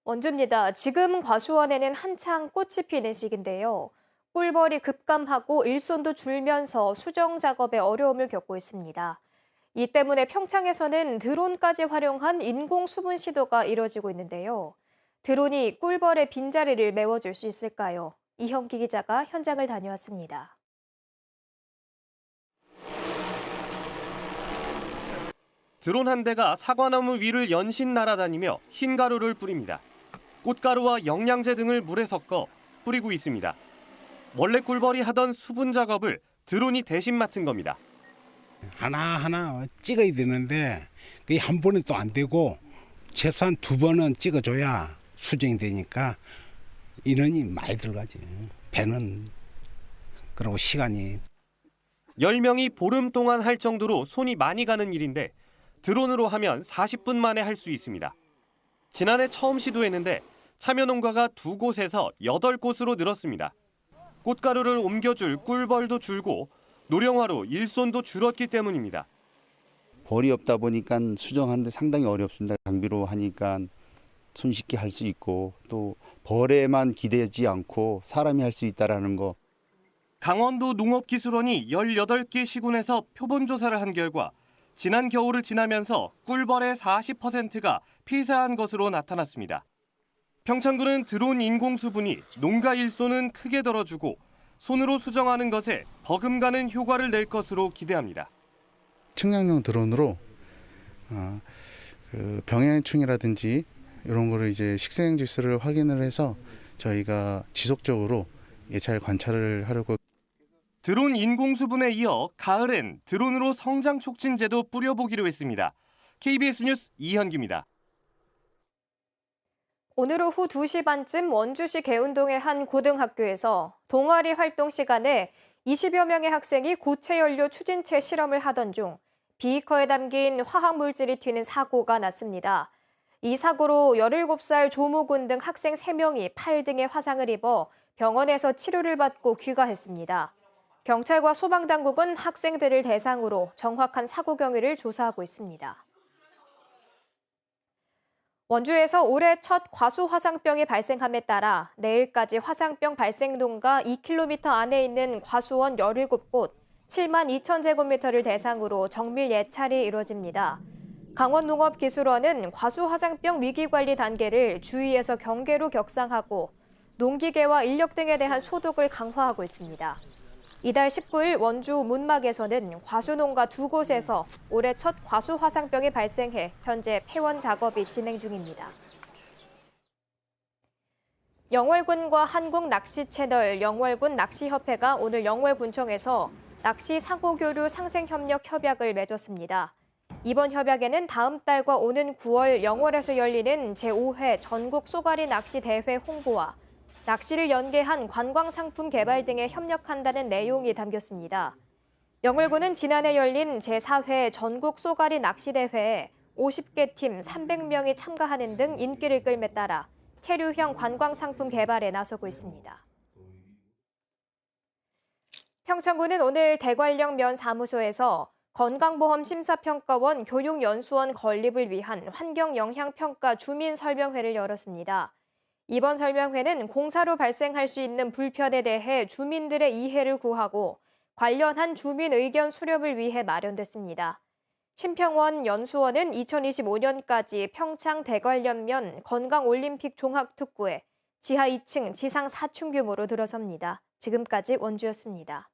원주입니다. 지금 과수원에는 한창 꽃이 피는 시기인데요. 꿀벌이 급감하고 일손도 줄면서 수정 작업에 어려움을 겪고 있습니다. 이 때문에 평창에서는 드론까지 활용한 인공 수분 시도가 이뤄지고 있는데요. 드론이 꿀벌의 빈자리를 메워줄 수 있을까요? 이형기 기자가 현장을 다녀왔습니다. 드론 한 대가 사과나무 위를 연신 날아다니며 흰 가루를 뿌립니다. 꽃가루와 영양제 등을 물에 섞어 뿌리고 있습니다. 원래 꿀벌이 하던 수분 작업을 드론이 대신 맡은 겁니다. 하나하나 찍어야 되는데 그게 한 번에 또 안 되고 최소한 두 번은 찍어줘야 수정이 되니까 인원이 많이 들어가지. 배는 그리고 시간이. 10명이 보름 동안 할 정도로 손이 많이 가는 일인데 드론으로 하면 40분 만에 할 수 있습니다. 지난해 처음 시도했는데 참여 농가가 2곳에서 8곳으로 늘었습니다. 꽃가루를 옮겨줄 꿀벌도 줄고 노령화로 일손도 줄었기 때문입니다. 벌이 없다 보니까 수정하는데 상당히 어렵습니다. 장비로 하니까 손쉽게 할 수 있고 또 벌에만 기대지 않고 사람이 할 수 있다는 거. 강원도 농업기술원이 18개 시군에서 표본 조사를 한 결과 지난 겨울을 지나면서 꿀벌의 40%가 폐사한 것으로 나타났습니다. 평창군은 드론 인공수분이 농가 일손은 크게 덜어주고 손으로 수정하는 것에 버금가는 효과를 낼 것으로 기대합니다. 측량용 드론으로 병해충이라든지 이런 거를 이제 식생 질소를 확인을 해서 저희가 지속적으로 예찰 관찰을 하려고. 드론 인공수분에 이어 가을엔 드론으로 성장 촉진제도 뿌려보기로 했습니다. KBS 뉴스 이현기입니다. 오늘 오후 2시 반쯤 원주시 계운동의 한 고등학교에서 동아리 활동 시간에 20여 명의 학생이 고체 연료 추진체 실험을 하던 중 비이커에 담긴 화학 물질이 튀는 사고가 났습니다. 이 사고로 17살 조모군 등 학생 3명이 팔 등에 화상을 입어 병원에서 치료를 받고 귀가했습니다. 경찰과 소방당국은 학생들을 대상으로 정확한 사고 경위를 조사하고 있습니다. 원주에서 올해 첫 과수 화상병이 발생함에 따라 내일까지 화상병 발생 농가 2km 안에 있는 과수원 17곳, 7만 2천 제곱미터를 대상으로 정밀 예찰이 이뤄집니다. 강원농업기술원은 과수 화상병 위기관리 단계를 주의에서 경계로 격상하고 농기계와 인력 등에 대한 소독을 강화하고 있습니다. 이달 19일 원주 문막에서는 과수농가 2곳에서 올해 첫 과수 화상병이 발생해 현재 폐원 작업이 진행 중입니다. 영월군과 한국낚시채널 영월군 낚시협회가 오늘 영월군청에서 낚시 상호교류 상생협력 협약을 맺었습니다. 이번 협약에는 다음 달과 오는 9월 영월에서 열리는 제5회 전국 쏘가리 낚시 대회 홍보와 낚시를 연계한 관광상품 개발 등에 협력한다는 내용이 담겼습니다. 영월군은 지난해 열린 제4회 전국 쏘가리 낚시대회에 50개 팀 300명이 참가하는 등 인기를 끌매 따라 체류형 관광상품 개발에 나서고 있습니다. 평창군은 오늘 대관령 면 사무소에서 건강보험심사평가원 교육연수원 건립을 위한 환경영향평가 주민설명회를 열었습니다. 이번 설명회는 공사로 발생할 수 있는 불편에 대해 주민들의 이해를 구하고 관련한 주민 의견 수렴을 위해 마련됐습니다. 심평원 연수원은 2025년까지 평창 대관련면 건강올림픽 종합특구에 지하 2층, 지상 4층 규모로 들어섭니다. 지금까지 원주였습니다.